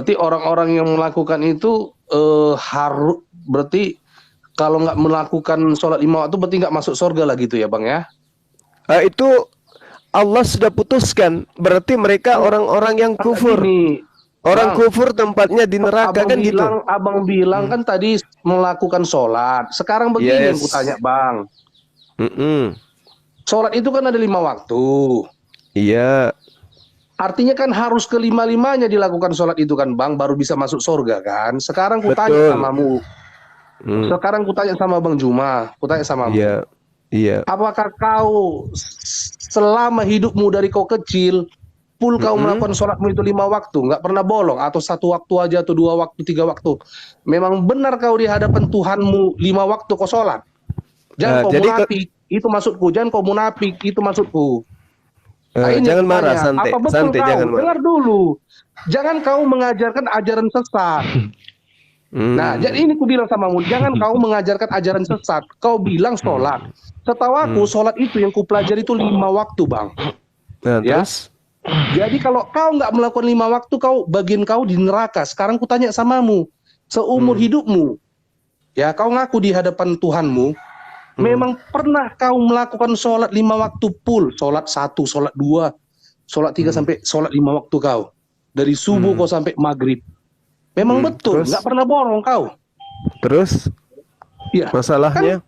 Berarti orang-orang yang melakukan itu harus berarti kalau nggak melakukan sholat 5 waktu berarti nggak masuk surga lah gitu ya Bang ya? Itu Allah sudah putuskan, berarti mereka orang-orang yang kufur. Gini, Orang Bang, kufur tempatnya di neraka kan gitu. Abang bilang kan tadi melakukan sholat. Sekarang begini yang kutanya Bang. Sholat itu kan ada 5 waktu. Iya. Artinya kan harus kelima-limanya dilakukan sholat itu kan Bang, baru bisa masuk surga kan. Sekarang kutanya samamu. Sekarang kutanya sama Bang Juma, kutanya samamu. Iya. Iya. Apakah kau selama hidupmu dari kau kecil, kau melakukan sholatmu itu 5 waktu, nggak pernah bolong, atau 1 waktu aja, atau 2 waktu, 3 waktu. Memang benar kau di hadapan Tuhanmu 5 waktu kau sholat. Jangan kau munafik, itu maksudku. Jangan kau munafik, itu maksudku. Jangan marah, santai. Apa betul santai, kau? jangan marah. Dengar dulu. Jangan kau mengajarkan ajaran sesat. Nah, jadi ini ku bilang samamu, jangan kau mengajarkan ajaran sesat. Kau bilang sholat. Setahu aku, sholat itu yang ku pelajari itu 5 waktu, Bang. Nah, ya. terus? Jadi kalau kau nggak melakukan 5 waktu, bagian kau di neraka. Sekarang ku tanya samamu, seumur hidupmu, ya kau ngaku di hadapan Tuhanmu, memang pernah kau melakukan sholat 5 waktu full, sholat 1, sholat 2, sholat 3 sampai sholat 5 waktu kau, dari subuh kau sampai maghrib, memang betul, nggak pernah bohong kau. Terus? Ya, masalahnya?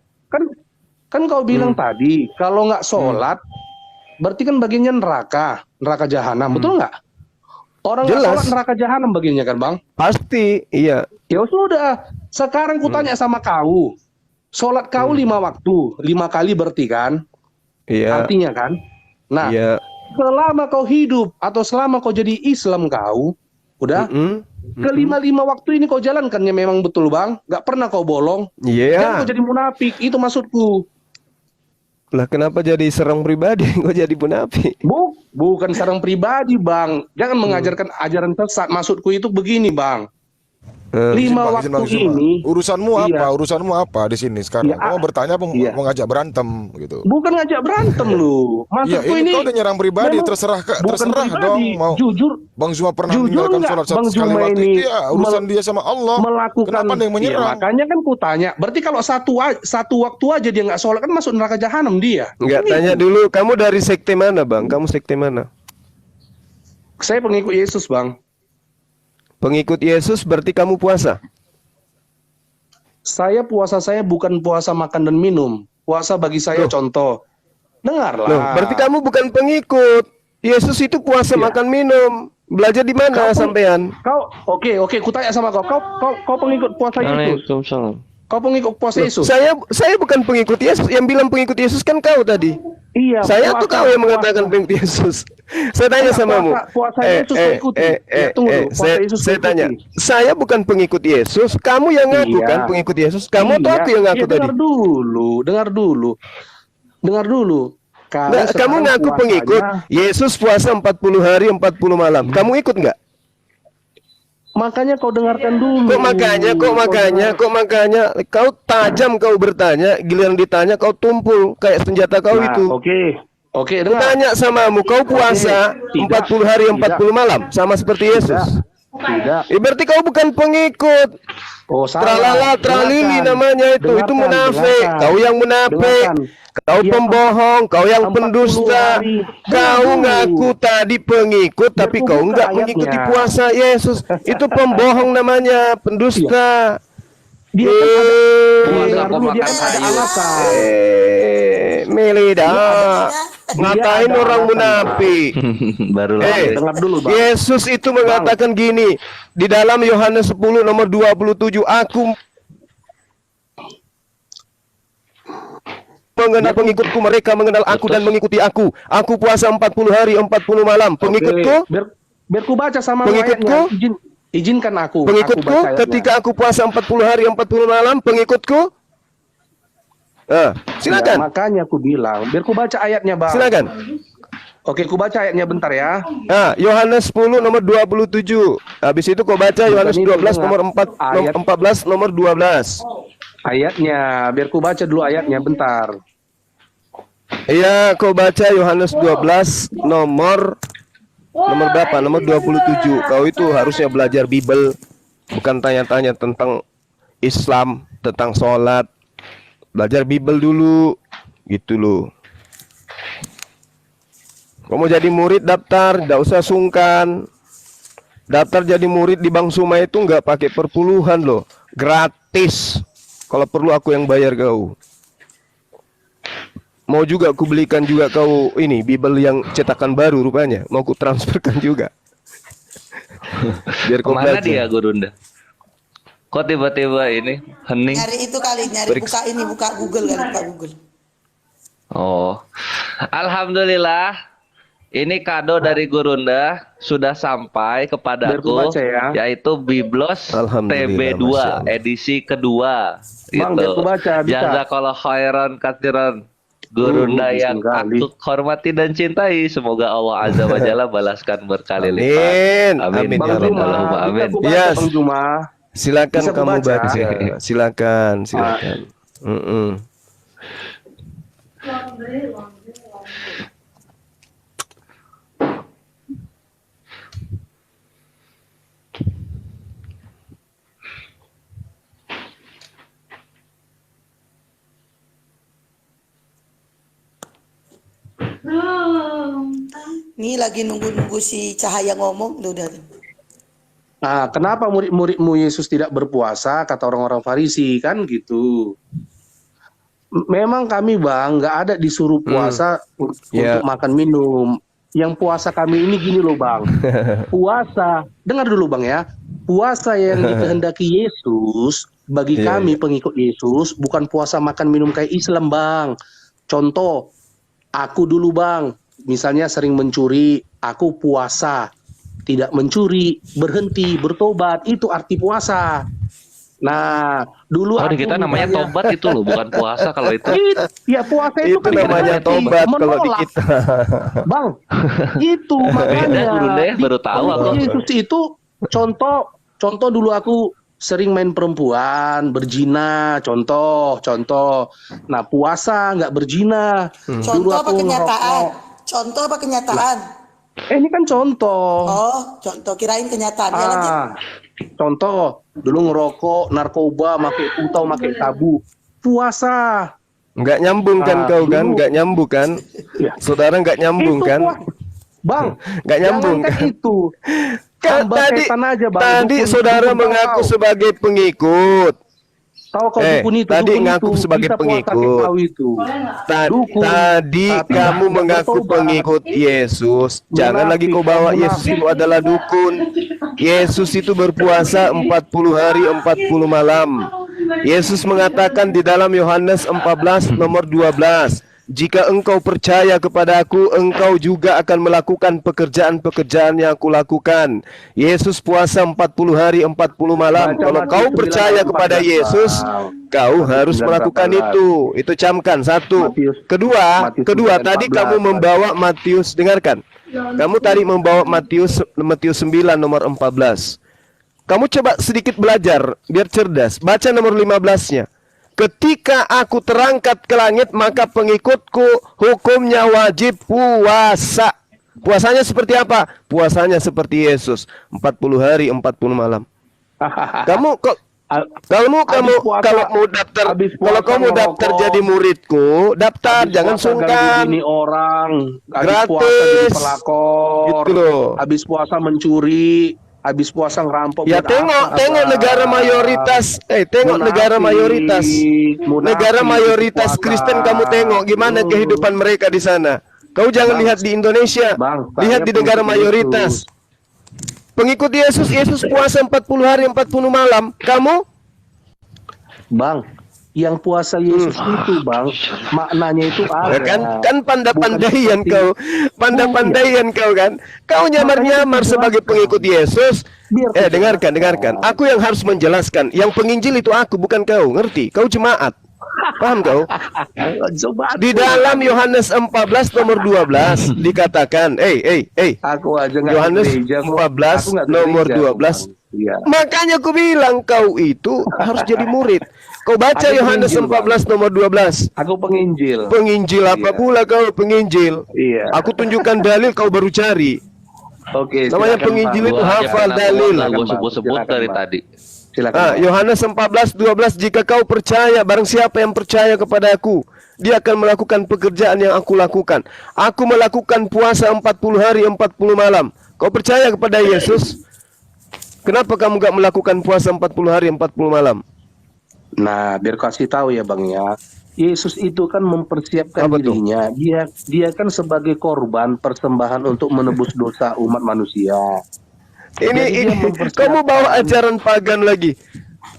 Kan kau bilang tadi, kalau nggak sholat, berarti kan bagiannya neraka jahanam, betul nggak? Orang nggak sholat neraka jahanam bagiannya kan, Bang? Pasti, iya. Ya sudah, sekarang ku tanya sama kau, sholat kau 5 waktu, 5 kali berarti kan? Iya. Artinya kan? Nah, selama kau hidup atau selama kau jadi Islam kau, udah, kelima-lima waktu ini kau jalankannya memang betul Bang, nggak pernah kau bolong. Jangan kau jadi munafik, itu maksudku. Lah kenapa jadi serang pribadi? Kok jadi munafik? Bukan serang pribadi Bang, jangan mengajarkan ajaran sesat. Maksudku itu begini Bang. 5 waktu ini urusanmu apa? Urusanmu apa di sini sekarang? Kamu bertanya mengajak berantem gitu. Bukan ngajak berantem lu. Maksudku ini kau udah nyerang pribadi, terserah dong mau. Jujur, Bang Zuma pernah meninggalkan sholat sekali waktu itu, ya urusan dia sama Allah. Kenapa dia yang menyerang? Makanya kan ku tanya, berarti kalau satu waktu aja dia nggak sholat kan masuk neraka jahanam dia. Enggak, tanya dulu, kamu dari sekte mana Bang? Kamu sekte mana? Saya pengikut Yesus Bang. Pengikut Yesus berarti kamu puasa? Puasa saya bukan puasa makan dan minum. Puasa bagi saya contoh. Dengarlah. Loh, berarti kamu bukan pengikut. Yesus itu puasa makan minum. Belajar di mana sampean? Oke, ku tanya sama kau. Kau pengikut puasa Yesus? Waalaikumsalam. Kau pengikut puasa Yesus? Saya bukan pengikut Yesus. Yang bilang pengikut Yesus kan kau tadi. Iya. Saya tuh kau yang mengatakan pengikut Yesus. Saya tanya samamu. Puasa Yesus ikuti. Saya tanya. Saya bukan pengikut Yesus. Kamu yang ngaku kan pengikut Yesus. Kamu atau aku yang ngaku tadi? Dengar dulu. Kamu ngaku pengikut. Yesus puasa 40 hari 40 malam. Kamu ikut nggak? Makanya kau dengarkan dulu. Kok makanya kau tajam kau bertanya, giliran ditanya kau tumpul kayak senjata kau itu. Oke, tanya samamu, kau puasa 40 hari 40 malam sama seperti Yesus? Tidak. Berarti kau bukan pengikut. Tralala tralili namanya itu munafik. Kau yang munafik. Kau pembohong, kau yang pendusta. Kau ngaku tadi pengikut, tapi kau enggak mengikuti puasa Yesus. Itu pembohong namanya, pendusta. Meleda. Ngatain orang munafik. Dengar dulu, Bang. Yesus itu mengatakan gini di dalam Yohanes 10 nomor 27, aku mengenal pengikutku, mereka mengenal aku dan mengikuti aku. Aku puasa 40 hari 40 malam. Pengikutku, biar ku baca sama pengikutku, izinkan aku. Pengikutku ketika aku puasa 40 hari 40 malam, pengikutku. Silakan. Ya, makanya aku bilang, biar ku baca ayatnya, Bang. Silakan. Oke, ku baca ayatnya bentar ya. Yohanes 10 nomor 27. Habis itu kau baca Yohanes 12 nomor 14 nomor 12. Ayatnya, biar ku baca dulu ayatnya bentar. Iya, kau baca Yohanes 12 nomor Nomor berapa? Nomor 27. Kau itu harusnya belajar Bible, bukan tanya-tanya tentang Islam, tentang sholat. Belajar Bible dulu, gitu loh. Kau mau jadi murid daftar, tidak usah sungkan. Daftar jadi murid di Bang Suma itu nggak pakai perpuluhan loh, gratis. Kalau perlu aku yang bayar kau. Mau juga aku belikan juga kau ini Bible yang cetakan baru rupanya. Mau aku transferkan juga. Biar kau Kemana belajar. dia Gurunda? Kok tiba-tiba ini hening? Nyari itu kali, nyari buka Google kan, buka Google. Oh, alhamdulillah. Ini kado dari Gurunda sudah sampai Biar kepadaku, ku baca ya. yaitu Biblos Alhamdulillah, TB2 Masya Allah. edisi kedua. Bang, biar ku baca, bisa. Jazakallah khairan katiran. Gurunda yang sekali. aku hormati dan cintai, semoga Allah Azza wa Jalla balaskan berkali lipat. Amin. Amin. Amin. Bang Ya Juma, Rabbal Allahumma bisa amin. ku baca, Yes. Bang Juma. Silakan Bisa kamu kubaca. baca. Silakan. Ini lagi nunggu si Cahaya ngomong, udah. Nah, kenapa murid-muridmu Yesus tidak berpuasa? Kata orang-orang Farisi, kan gitu. Memang kami Bang, nggak ada disuruh puasa untuk Ya. makan minum. Yang puasa kami ini gini loh Bang. Puasa, dengar dulu Bang ya. Puasa yang dikehendaki Yesus bagi Iya, kami pengikut Yesus bukan puasa makan minum kayak Islam Bang. Contoh, aku dulu Bang, misalnya sering mencuri, aku puasa. Tidak mencuri, berhenti, bertobat, itu arti puasa. Nah, dulu Oh, di aku kita namanya misalnya- tobat itu loh, bukan puasa kalau itu. Ya puasa itu Itu kan namanya berarti tobat kalau di menolak. kita. Bang, itu makanya. Beda Gurunda ya, di- baru tahu aku. Yesus itu contoh dulu aku sering main perempuan, berzina, contoh. Nah, puasa nggak berzina. Dulu Contoh apa aku kenyataan? ngerokok. Contoh apa kenyataan? Ini kan contoh. Oh, contoh kirain kenyataan. Ya, lanjut. Contoh, dulu ngerokok, narkoba, pakai utau, pakai tabu. Puasa. Nggak nyambung kan Ah, kau kan? dulu- Nggak nyambung kan? Ya. Saudara nggak nyambung Itu kan? Bang, Nggak nyambung jangankan kan? itu. Kan Tambah setan aja, Bang. tadi Dukun- saudara dukun mengaku tahu. sebagai pengikut. Tahu kau Tadi dukun itu, ngaku sebagai bisa puasa pengikut. kayak kau itu. Dukun, Tadi tapi kamu tidak mengaku bertobat. pengikut Yesus. Jangan lagi kau bawa Yesus itu adalah dukun. Yesus itu berpuasa 40 hari 40 malam. Yesus mengatakan di dalam Yohanes 14 nomor 12, jika engkau percaya kepadaku, engkau juga akan melakukan pekerjaan-pekerjaan yang aku lakukan. Yesus puasa 40 hari 40 malam. Baca Kalau Matius kau 9 percaya ayat kepada 14, Yesus, Bang. kau Matius harus 9 melakukan 14. itu. Itu camkan satu. Matius Kedua, 9 tadi 14, kamu membawa Matius, dengarkan. Kamu tadi membawa Matius 9 nomor 14. Kamu coba sedikit belajar biar cerdas. Baca nomor 15-nya. Ketika aku terangkat ke langit, maka pengikutku hukumnya wajib puasa. Puasanya seperti apa? Puasanya seperti Yesus, 40 hari 40 malam. Kamu kok kamu puasa- kalau mau daftar, habis kalau puasa kamu daftar ngerokok, jadi muridku, daftar, Habis jangan puasa ganggu sungkan. bini orang, habis Gratis. puasa jadi pelakor, Gitu loh. habis puasa mencuri, habis puasa ngerampok. Ya buat tengok apa, tengok Abang? negara mayoritas, tengok Munafik, negara mayoritas. munafik, Negara mayoritas puasa. Kristen kamu tengok gimana kehidupan mereka di sana. Kau jangan Bang, lihat di Indonesia, Bang, lihat saya di negara pengikut mayoritas. Pengikut Yesus puasa 40 hari 40 malam. Kamu Bang, yang puasa Yesus itu, Bang, maknanya itu ya ada. kan pandai-pandaian Bukan kau, pandai-pandaian kau kan. Kau nyamar-nyamar Makanya sebagai dijelaskan. pengikut Yesus. Biar Dengarkan. Aku yang harus menjelaskan. Yang penginjil itu aku, bukan kau. Ngerti? Kau jemaat. Paham kau? Coba Di dalam Yohanes 14 nomor 12 dikatakan, aku aja nggak Yohanes ke gereja, kok. 14 Aku nggak ke nomor gereja, 12. Bang. Iya. Makanya aku bilang kau itu harus jadi murid. Kau baca Aku Yohanes penginjil, 14 nomor 12. Aku penginjil. Penginjil apa Iya. pula kau penginjil? Iya. Aku tunjukkan dalil kau baru cari. Oke, Namanya silakan, penginjil Pak. itu Gua aja hafal pernah dalil. gua sebut-sebut Silakan, dari Pak. tadi. Silakan. Pak. Yohanes 14:12, jika kau percaya, barang siapa yang percaya kepadaku, dia akan melakukan pekerjaan yang aku lakukan. Aku melakukan puasa 40 hari 40 malam. Kau percaya kepada Yesus? Kenapa kamu gak melakukan puasa 40 hari 40 malam? Nah, biar kasih tahu ya Bang ya. Yesus itu kan mempersiapkan Apa tuh? dirinya. Dia kan sebagai korban persembahan untuk menebus dosa umat manusia. Jadi dia Ini mempersiapkan- kamu bawa ajaran pagan lagi.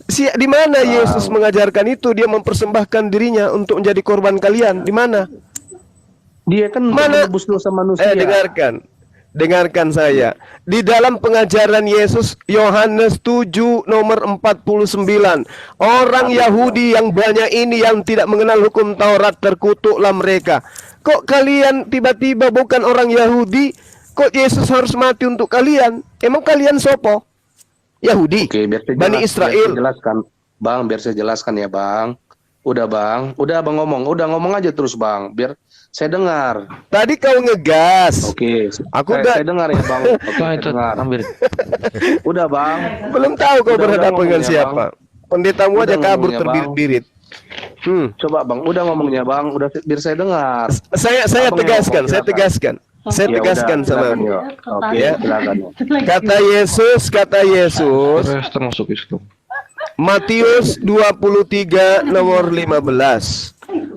Di mana Yesus mengajarkan itu? Dia mempersembahkan dirinya untuk menjadi korban kalian. Di mana? Dia kan untuk Mana? menebus dosa manusia. Dengarkan saya. Di dalam pengajaran Yesus, Yohanes 7 nomor 49. Orang Yahudi yang banyak ini yang tidak mengenal hukum Taurat, terkutuklah mereka. Kok kalian tiba-tiba bukan orang Yahudi? Kok Yesus harus mati untuk kalian? Emang kalian sopo? Yahudi? Oke, biar saya Bani biar Israel? saya jelaskan. Bang, biar saya jelaskan ya Bang. Udah Bang, udah Abang ngomong. Udah ngomong aja terus Bang, biar saya dengar. Tadi kau ngegas. Oke, saya dengar ya Bang. Oke, saya dengar. Ambil. Udah Bang. Belum tahu kau Udah berhadapan dengan ngomongnya, siapa. Pendetamu Udah aja kabur ngomongnya, terbirit-birit. Coba Bang, udah ngomongnya Bang, udah biar saya dengar. Saya Abang yang tegaskan, ngomong, saya silakan. tegaskan. Saya Ya tegaskan udah, sama silakan, kamu. yuk. Oke, Ya. silakan. Yuk. Kata Yesus, Termasuk Islam. Matius 23 nomor 15.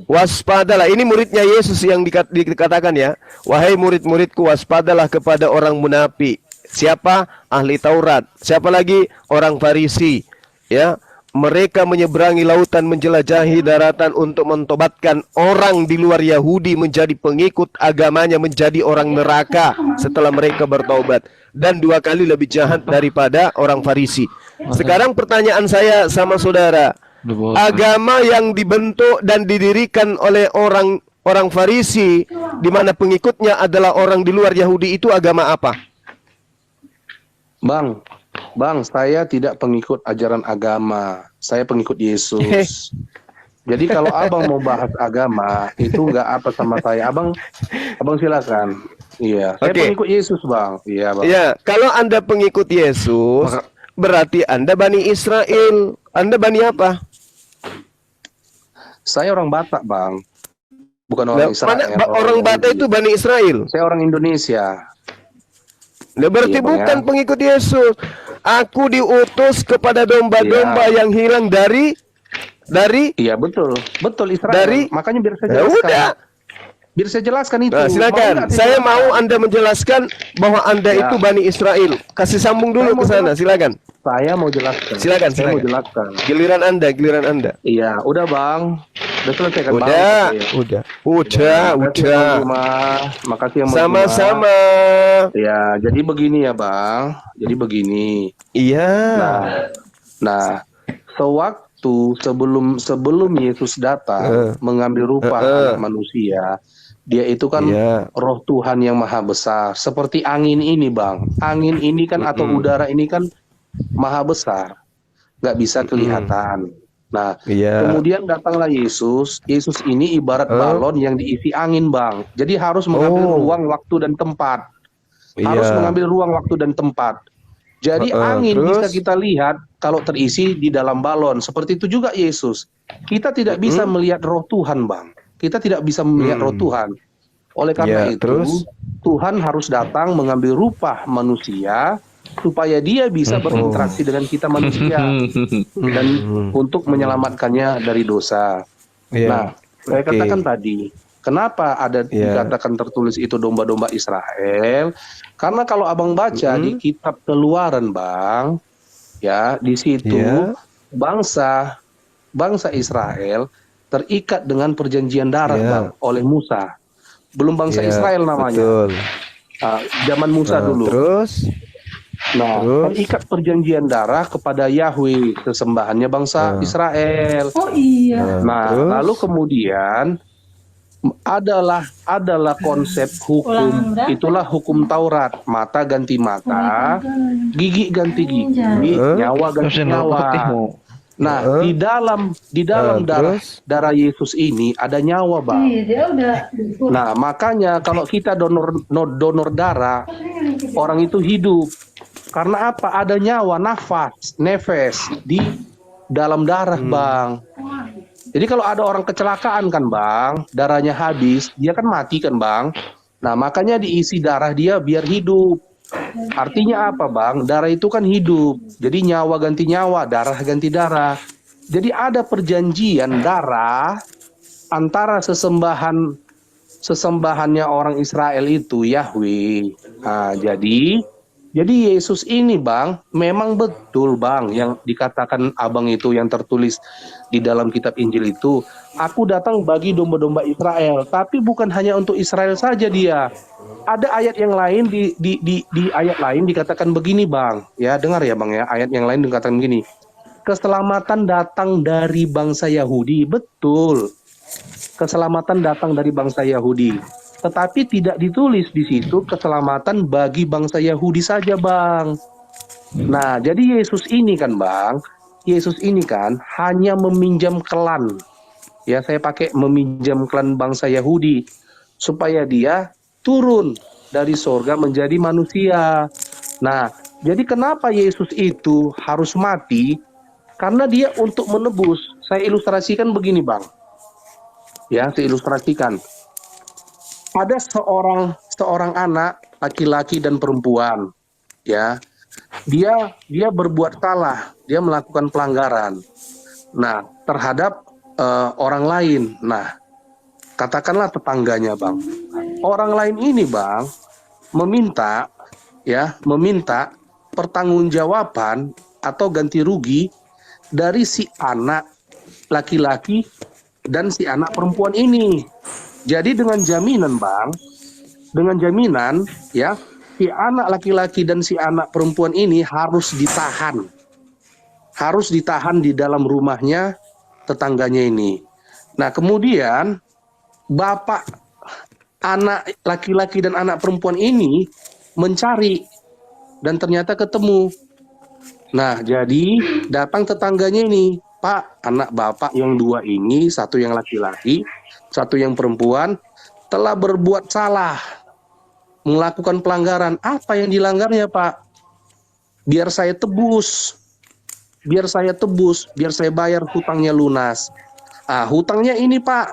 Waspadalah, ini muridnya Yesus yang dikatakan ya. Wahai murid-muridku, waspadalah kepada orang munafik. Siapa? Ahli Taurat. Siapa lagi? Orang Farisi. Ya, mereka menyeberangi lautan, menjelajahi daratan untuk mentobatkan orang di luar Yahudi menjadi pengikut agamanya, menjadi orang neraka setelah mereka bertaubat, dan 2 kali lebih jahat daripada orang Farisi. Sekarang pertanyaan saya sama saudara, agama yang dibentuk dan didirikan oleh orang Farisi, di mana pengikutnya adalah orang di luar Yahudi, itu agama apa? Bang, saya tidak pengikut ajaran agama. Saya pengikut Yesus. Jadi kalau Abang mau bahas agama, itu nggak apa sama saya. Abang silakan. Iya, saya Oke. pengikut Yesus, Bang. Iya, Bang. Ya, kalau Anda pengikut Yesus, berarti Anda Bani Israel. Anda Bani apa? Saya orang Batak, Bang. Bukan Nah, orang Israel. mana orang Batak itu Bani Israel? Saya orang Indonesia. Nah, berarti Iya, Bang, bukan ya. pengikut Yesus. Aku diutus kepada domba-domba Iya. yang hilang dari Iya, betul Israel. Dari- Makanya biar saya Ya jelaskan. udah. Biar saya jelaskan itu. Nah, Mau silakan. nggak Saya jelaskan? mau Anda menjelaskan bahwa Anda Ya. itu Bani Israel. Kasih sambung dulu Saya ke mau sana, silakan. Saya mau jelaskan. Silakan, Saya mau silakan. jelaskan. Giliran Anda. Iya, udah Bang. Udah selesai kan Bang? Udah. Oke. Udah. Makasih Bang Juma. Makasih yang Bang Juma. Sama-sama. Ya, jadi begini ya Bang. Jadi begini. Iya. Nah, sewaktu sebelum Yesus datang mengambil rupa anak manusia, dia itu kan Iya. roh Tuhan yang maha besar. Seperti angin ini Bang. Angin ini kan atau udara ini kan maha besar. Nggak bisa kelihatan. Nah, Iya. kemudian datanglah Yesus. Yesus ini ibarat balon yang diisi angin, Bang. Jadi harus mengambil ruang, waktu, dan tempat. Harus Iya. mengambil ruang, waktu, dan tempat. Jadi angin terus? bisa kita lihat kalau terisi di dalam balon. Seperti itu juga Yesus. Kita tidak bisa melihat roh Tuhan, Bang. Kita tidak bisa melihat roh Tuhan. Oleh karena Ya, itu, terus? Tuhan harus datang mengambil rupa manusia supaya dia bisa berinteraksi dengan kita manusia dan untuk menyelamatkannya dari dosa. Iya. Nah, saya Oke. katakan tadi, kenapa ada Iya. dikatakan tertulis itu domba-domba Israel? Karena kalau Abang baca di kitab Keluaran, Bang, ya, di situ Iya. bangsa Israel terikat dengan perjanjian darat, Iya. Bang, oleh Musa. Belum bangsa Iya, Israel namanya. Betul. Zaman Musa dulu. Terus? Nah, Terus? terikat perjanjian darah kepada Yahweh, sesembahannya bangsa Israel. Oh iya. Nah, terus? lalu kemudian adalah konsep hukum. Itulah hukum Taurat. Mata ganti mata, gigi ganti gigi, nyawa ganti nyawa. Nah, di dalam darah Yesus ini ada nyawa, Bang. Nah, makanya kalau kita donor darah, orang itu hidup. Karena apa? Ada nyawa, nefes di dalam darah, Bang. Jadi kalau ada orang kecelakaan kan, Bang, darahnya habis, dia kan mati kan, Bang. Nah, makanya diisi darah dia biar hidup. Artinya apa, Bang? Darah itu kan hidup. Jadi nyawa ganti nyawa, darah ganti darah. Jadi ada perjanjian darah antara sesembahannya orang Israel itu Yahweh. Nah, jadi Yesus ini, Bang, memang betul, Bang, yang dikatakan Abang itu yang tertulis di dalam kitab Injil itu, aku datang bagi domba-domba Israel, tapi bukan hanya untuk Israel saja dia. Ada ayat yang lain di ayat lain dikatakan begini, Bang. Ya, dengar ya, Bang ya. Ayat yang lain dikatakan begini. Keselamatan datang dari bangsa Yahudi. Betul. Keselamatan datang dari bangsa Yahudi. Tetapi tidak ditulis di situ keselamatan bagi bangsa Yahudi saja, Bang. Nah, jadi Yesus ini kan, Bang, Yesus ini kan hanya meminjam klan. Ya, saya pakai meminjam klan bangsa Yahudi supaya dia turun dari sorga menjadi manusia. Nah, jadi kenapa Yesus itu harus mati? Karena dia untuk menebus. Saya ilustrasikan begini, Bang. Ya, saya ilustrasikan. Ada seorang anak laki-laki dan perempuan, ya. Dia berbuat salah, dia melakukan pelanggaran. Nah, terhadap orang lain. Nah, katakanlah tetangganya, Bang. Orang lain ini, Bang, meminta pertanggungjawaban atau ganti rugi dari si anak laki-laki dan si anak perempuan ini. Jadi dengan jaminan, Bang, ya, si anak laki-laki dan si anak perempuan ini harus ditahan di dalam rumahnya tetangganya ini. Nah, kemudian bapak anak laki-laki dan anak perempuan ini mencari dan ternyata ketemu. Nah, jadi datang tetangganya ini, Pak, anak bapak yang dua ini, satu yang laki-laki, satu yang perempuan, telah berbuat salah, melakukan pelanggaran. Apa yang dilanggarnya, Pak? Biar saya tebus, biar saya bayar hutangnya lunas. Hutangnya ini, Pak,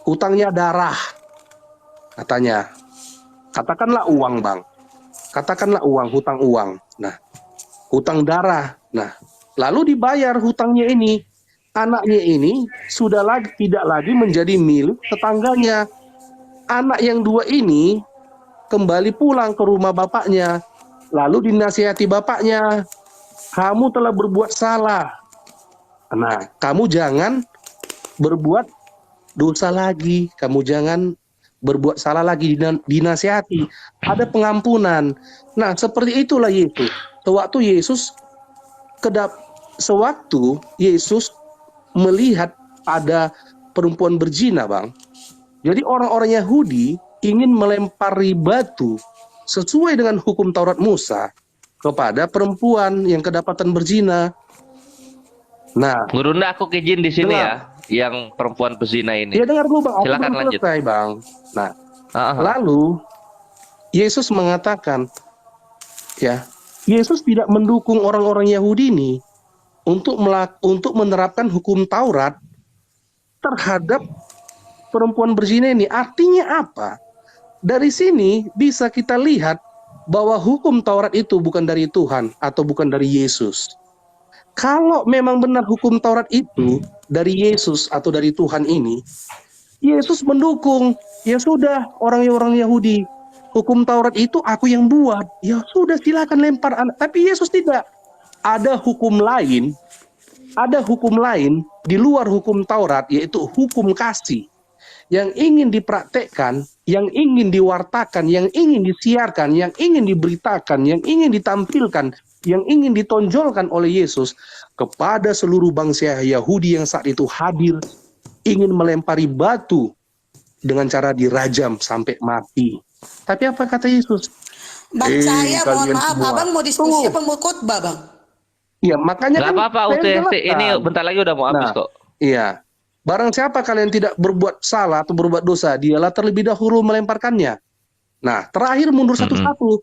hutangnya darah. Katanya, katakanlah uang, Bang. Katakanlah uang, hutang uang. Nah, hutang darah. Nah, lalu dibayar hutangnya ini. Anaknya ini tidak lagi menjadi milik tetangganya. Anak yang dua ini kembali pulang ke rumah bapaknya. Lalu dinasihati bapaknya, kamu telah berbuat salah. Nah, kamu jangan berbuat dosa lagi. Kamu jangan berbuat salah lagi, dinasihati. Ada pengampunan. Nah, seperti itulah Yesus. Sewaktu Yesus melihat ada perempuan berzina, Bang. Jadi orang-orang Yahudi ingin melempari batu sesuai dengan hukum Taurat Musa kepada perempuan yang kedapatan berzina. Nah, Gurunda, aku izin di sini ya, yang perempuan pezina ini. Ya, dengar dulu, Bang. Silakan lanjut. Selesai, Bang. Nah, lalu Yesus mengatakan, ya, Yesus tidak mendukung orang-orang Yahudi ini untuk menerapkan hukum Taurat terhadap perempuan berzina ini. Artinya apa? Dari sini bisa kita lihat bahwa hukum Taurat itu bukan dari Tuhan atau bukan dari Yesus. Kalau memang benar hukum Taurat itu dari Yesus atau dari Tuhan ini, Yesus mendukung. Ya sudah, orang-orang Yahudi, hukum Taurat itu aku yang buat. Ya sudah, silakan lempar anak. Tapi Yesus tidak. Ada hukum lain di luar hukum Taurat, yaitu hukum kasih. Yang ingin dipraktekkan, yang ingin diwartakan, yang ingin disiarkan, yang ingin diberitakan, yang ingin ditampilkan, yang ingin ditonjolkan oleh Yesus kepada seluruh bangsa Yahudi yang saat itu hadir, ingin melempari batu dengan cara dirajam sampai mati. Tapi apa kata Yesus? Bang Cahaya, mohon maaf, Abang mau diskusi apa mau khotbah, Bang? Iya, makanya Nggak kan apa-apa, saya UTST ini jelaskan. bentar lagi udah mau habis Nah, kok. iya. Barang siapa kalian tidak berbuat salah atau berbuat dosa, dialah terlebih dahulu melemparkannya. Nah, terakhir mundur satu-satu.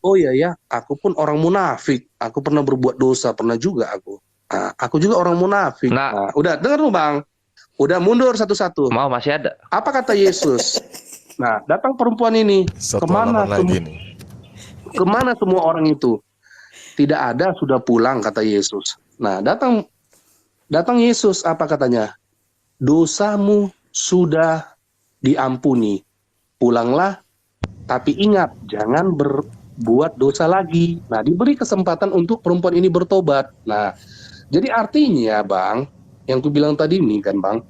Oh iya ya, aku pun orang munafik. Aku pernah berbuat dosa, pernah juga aku. Nah, aku juga orang munafik. Nah. Nah, udah dengar lu Bang. Udah mundur satu-satu. Mau masih ada. Apa kata Yesus? Nah, datang perempuan ini. Kemana semua orang itu? Tidak ada, sudah pulang, kata Yesus. Nah, datang Yesus, apa katanya? Dosamu sudah diampuni. Pulanglah, tapi ingat, jangan berbuat dosa lagi. Nah, diberi kesempatan untuk perempuan ini bertobat. Nah, jadi artinya, Bang, yang ku bilang tadi ini kan, Bang.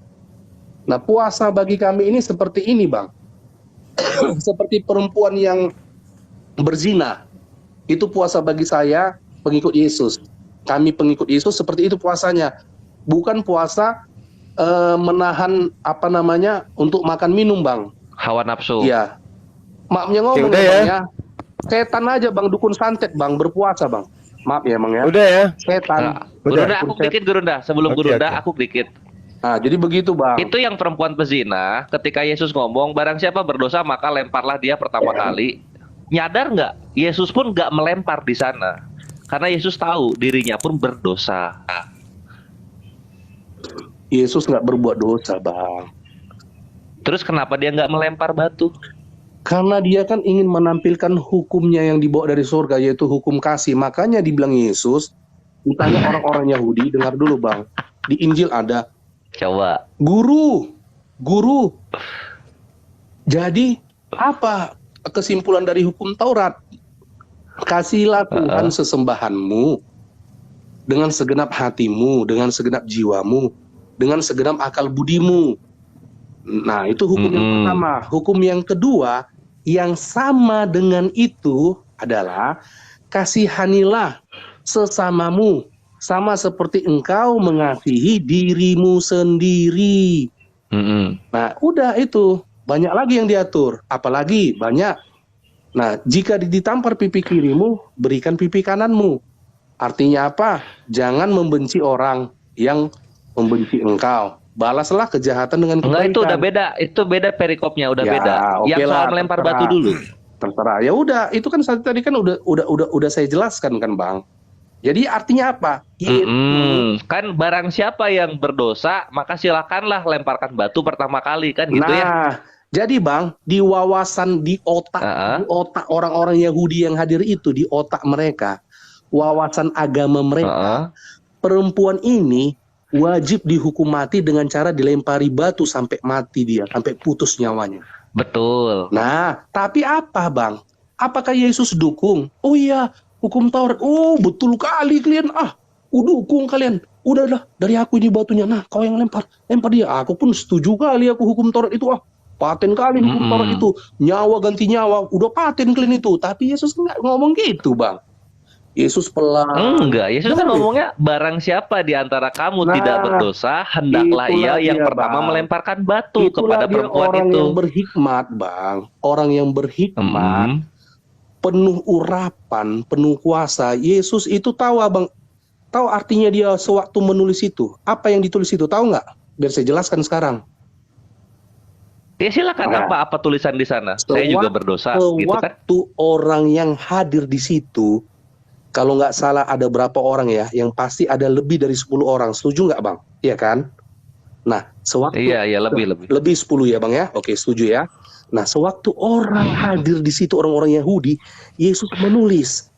Nah, puasa bagi kami ini seperti ini, Bang. Seperti perempuan yang berzina. Itu puasa bagi saya, pengikut Yesus. Kami pengikut Yesus seperti itu puasanya. Bukan puasa menahan untuk makan minum, Bang. Hawa nafsu. Iya. Maafnya ngomong udah ya, ya. Bang, ya. Setan aja, Bang, dukun santet, Bang, berpuasa, Bang. Maaf ya, Bang ya. Udah ya. Setan. Nah, Gurunda aku dikit Gurunda. Sebelum Oke, Gurunda oke. aku dikit. Nah, jadi begitu, Bang. Itu yang perempuan pezina, ketika Yesus ngomong, barang siapa berdosa maka lemparlah dia pertama kali. Nyadar nggak? Yesus pun nggak melempar di sana. Karena Yesus tahu dirinya pun berdosa. Yesus nggak berbuat dosa, Bang. Terus kenapa dia nggak melempar batu? Karena dia kan ingin menampilkan hukumnya yang dibawa dari surga, yaitu hukum kasih. Makanya dibilang Yesus, ditanya orang-orang Yahudi, dengar dulu, Bang. Di Injil ada, Coba. Guru. Jadi, apa kesimpulan dari hukum Taurat? Kasihlah Tuhan sesembahanmu dengan segenap hatimu, dengan segenap jiwamu, dengan segenap akal budimu. Nah, itu hukum yang pertama. Hukum yang kedua, yang sama dengan itu adalah kasihanilah sesamamu, sama seperti engkau mengasihi dirimu sendiri. Nah, udah itu. Banyak lagi yang diatur. Apalagi banyak. Nah, jika ditampar pipi kirimu, berikan pipi kananmu. Artinya apa? Jangan membenci orang yang membenci engkau. Balaslah kejahatan dengan kebaikan. Enggak, itu udah beda. Itu beda perikopnya, udah Ya, beda. oke Yang soal lah, melempar terserah. batu dulu. Terserah. Ya udah, itu kan tadi kan udah saya jelaskan kan, Bang. Jadi artinya apa? Kan barang siapa yang berdosa, maka silakanlah lemparkan batu pertama kali, kan gitu ya. Nah, jadi Bang, di wawasan di otak orang-orang Yahudi yang hadir itu, di otak mereka, wawasan agama mereka, perempuan ini wajib dihukum mati dengan cara dilempari batu sampai mati dia, sampai putus nyawanya. Betul. Nah, tapi apa, Bang? Apakah Yesus dukung? Oh iya, hukum Taurat. Oh, betul kali kalian. Dukung kalian. Udahlah, dari aku ini batunya. Nah, kau yang lempar dia. Aku pun setuju kali aku hukum Taurat itu. Paten kali hukum Taurat itu. Nyawa ganti nyawa. Udah paten kalian itu. Tapi Yesus nggak ngomong gitu, Bang. Yesus pelan. Enggak, Yesus kan ngomongnya barang siapa di antara kamu tidak berdosa, hendaklah ia yang pertama melemparkan batu kepada perempuan orang itu. Yang berhikmat, Bang. Orang yang berhikmat, penuh urapan, penuh kuasa. Yesus itu tahu, Bang. Tahu artinya dia sewaktu menulis itu. Apa yang ditulis itu, tahu nggak? Biar saya jelaskan sekarang. Ya silakan, apa tulisan di sana. Saya juga berdosa, gitu kan? Sewaktu orang yang hadir di situ, kalau nggak salah ada berapa orang ya, yang pasti ada lebih dari 10 orang. Setuju nggak, Bang? Iya kan? Nah, sewaktu Iya, lebih. Lebih 10 ya, Bang ya? Oke, setuju ya. Nah, sewaktu orang hadir di situ, orang-orang Yahudi, Yesus menulis,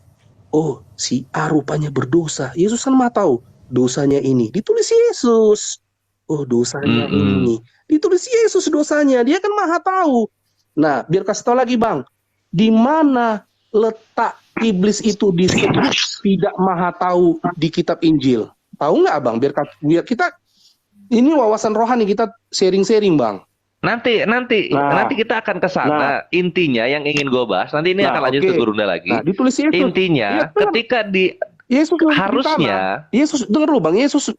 oh, si A rupanya berdosa. Yesus kan mah tahu dosanya ini. Ditulis Yesus. Oh, dosanya ini. Ditulis Yesus dosanya. Dia kan maha tahu. Nah, biar kasih tahu lagi, Bang. Di mana letak iblis itu disebut tidak maha tahu di kitab Injil? Tahu nggak, Bang? Biar kita, ini wawasan rohani, kita sharing-sharing, Bang. Nanti kita akan ke sana. Intinya yang ingin gue bahas, nanti ini akan lanjut ke Gurunda lagi. Nah, ditulis Yesus. Intinya, ketika Yesus harusnya, Yesus dengar lu, Bang. Yesus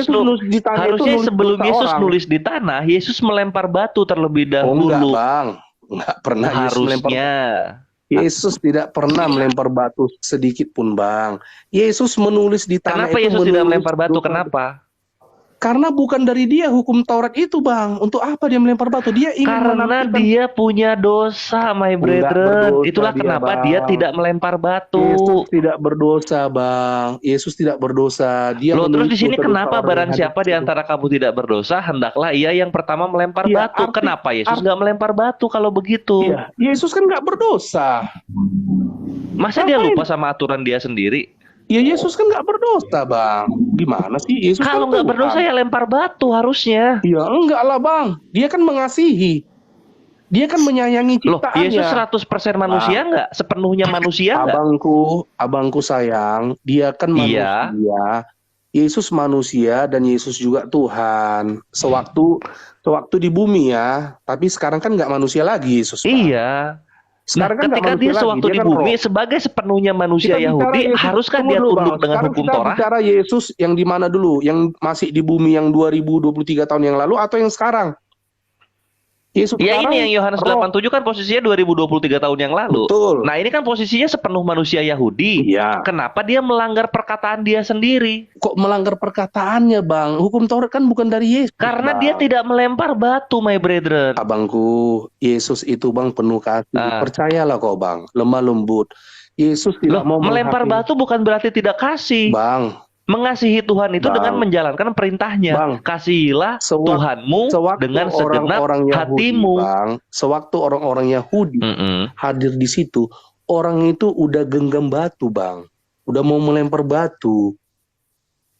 nulis di tanah. Harusnya sebelum Yesus nulis di tanah, Yesus melempar batu terlebih dahulu. Enggak, Bang. Enggak pernah Yesus melempar. Harusnya. Yesus tidak pernah melempar batu sedikit pun, Bang. Yesus menulis di tanah Kenapa itu Yesus tidak menulis melempar batu? dosa. Kenapa? Karena bukan dari dia hukum Taurat itu, Bang. Untuk apa dia melempar batu? Dia ingin Karena menampilkan dia punya dosa, my Enggak brethren. berdosa Itulah dia, kenapa Bang. dia tidak melempar batu. Yesus tidak berdosa, Bang. Yesus tidak berdosa. Dia Loh, terus di menulis sini dosa-dosa kenapa orang barang yang siapa hadir di antara kamu tidak berdosa, hendaklah ia yang pertama melempar Iya, batu. Kenapa Yesus nggak melempar batu kalau begitu? Iya, Yesus kan nggak berdosa. Masa dia Ngapain? lupa sama aturan dia sendiri? Ya Yesus kan nggak berdosa, Bang. Gimana sih? Yesus Kalau kan nggak berdosa Tuhan. ya lempar batu harusnya. Ya enggak lah, Bang. Dia kan mengasihi. Dia kan menyayangi Loh, ciptaannya. Yesus 100% manusia nggak? Sepenuhnya manusia nggak? Abangku sayang, dia kan Iya. manusia. Yesus manusia dan Yesus juga Tuhan. Sewaktu di bumi ya, tapi sekarang kan nggak manusia lagi Yesus, Bang. Iya. Sekarang kan Ketika nggak dia manusia sewaktu lagi, di dia kan bumi roh. sebagai sepenuhnya manusia Kita bicara Yahudi, Yesus. haruskah Tunggu dia dulu, tunduk Bang. dengan Sekarang hukum kita Torah? bicara Yesus yang di mana dulu? Yang masih di bumi yang 2023 tahun yang lalu atau yang sekarang? Yesus Ya sekarang ini yang Yohanes roh. 87 kan posisinya 2023 tahun yang lalu. Betul. Nah ini kan posisinya sepenuh manusia Yahudi. Iya. Kenapa dia melanggar perkataan dia sendiri? Kok melanggar perkataannya, Bang? Hukum Taurat kan bukan dari Yesus, Karena Bang. dia tidak melempar batu, my brethren. Abangku, Yesus itu, Bang, penuh kasih. Percayalah kok, Bang. Lemah lembut. Yesus tidak mau melempar batu bukan berarti tidak kasih. Bang, mengasihi Tuhan itu Bang, dengan menjalankan perintahnya. Bang, Kasihilah Tuhanmu dengan segenap orang Yahudi, hatimu. Bang, sewaktu orang-orang Yahudi hadir di situ, orang itu udah genggam batu, Bang. Udah mau melempar batu.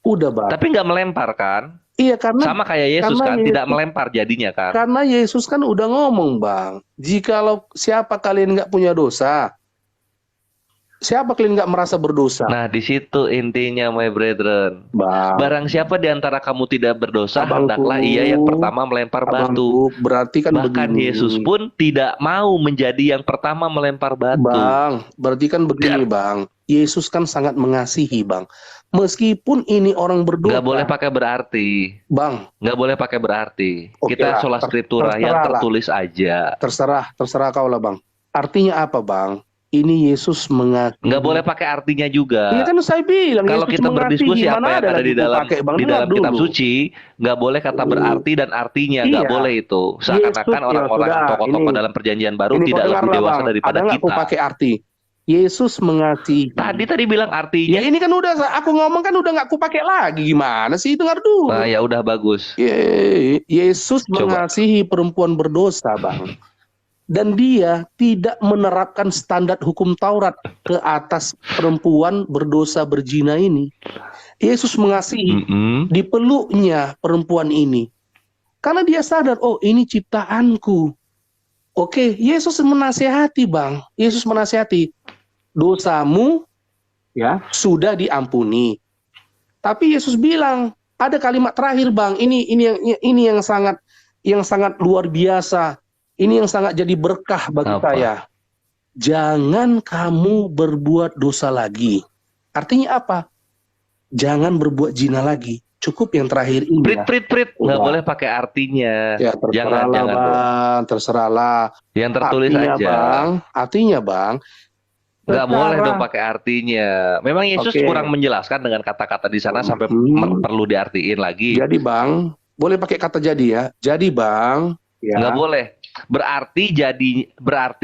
Udah, Bang. Tapi nggak melempar kan? Iya, karena sama kayak Yesus kan, tidak melempar jadinya kan. Karena Yesus kan udah ngomong, Bang. Jikalau siapa kalian nggak punya dosa, siapa kalian nggak merasa berdosa? Nah, di situ intinya, my brethren. Bang. Barang siapa di antara kamu tidak berdosa, hendaklah ia yang pertama melempar batu. Berarti kan bahkan begini. Yesus pun tidak mau menjadi yang pertama melempar batu. Bang, berarti kan begini, Bang. Yesus kan sangat mengasihi, Bang. Meskipun ini orang berdosa. Nggak boleh pakai berarti. Bang. Nggak boleh pakai berarti. Oke Kita lah, sholat skriptura yang tertulis aja. Terserah kau lah, Bang. Artinya apa, Bang? Ini Yesus mengasihi. Nggak boleh pakai artinya juga. Ini kan saya bilang. Kalau Yesus kita berdiskusi apa yang ada di dalam kitab dulu. suci, nggak boleh kata berarti dan artinya, nggak boleh itu. Seakan-akan orang-orang tokoh-tokoh dalam perjanjian baru tidak lebih dewasa daripada ada kita. Aku pakai arti. Yesus mengasihi. Tadi bilang artinya. Ya ini kan udah aku ngomong kan udah nggak aku pakai lagi, gimana sih, dengar dulu. Nah, ya udah bagus. Yesus mengasihi perempuan berdosa, Bang. Dan dia tidak menerapkan standar hukum Taurat ke atas perempuan berdosa berzina ini. Yesus mengasihi, dipeluknya perempuan ini. Karena dia sadar, oh ini ciptaanku. Oke, Yesus menasihati, Bang. Yesus menasihati, dosamu ya sudah diampuni. Tapi Yesus bilang, ada kalimat terakhir, Bang. Ini yang sangat luar biasa. Ini yang sangat jadi berkah bagi saya. Jangan kamu berbuat dosa lagi. Artinya apa? Jangan berbuat zina lagi. Cukup yang terakhir ini. Prit. Nggak boleh pakai artinya. Ya, terserahlah, Bang. Terserahlah. Yang tertulis artinya, aja. Bang, artinya, Bang. Nggak boleh dong pakai artinya. Memang Yesus kurang menjelaskan dengan kata-kata di sana sampai perlu diartiin lagi. Jadi, Bang, boleh pakai kata jadi ya. Jadi, Bang. Ya. Nggak boleh. Berarti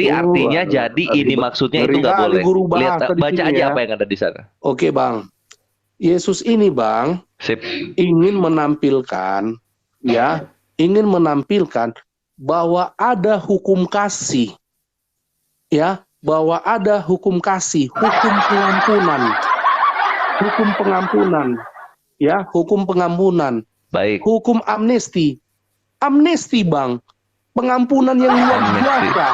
artinya jadi ini maksudnya itu nggak boleh. Lihat, baca aja apa yang ada di sana. Oke, Bang. Yesus ini, Bang, ingin menampilkan bahwa ada hukum kasih. Ya, bahwa ada hukum kasih, hukum pengampunan. Ya, hukum pengampunan. Baik. Hukum amnesti. Amnesti, Bang. Pengampunan yang luar biasa.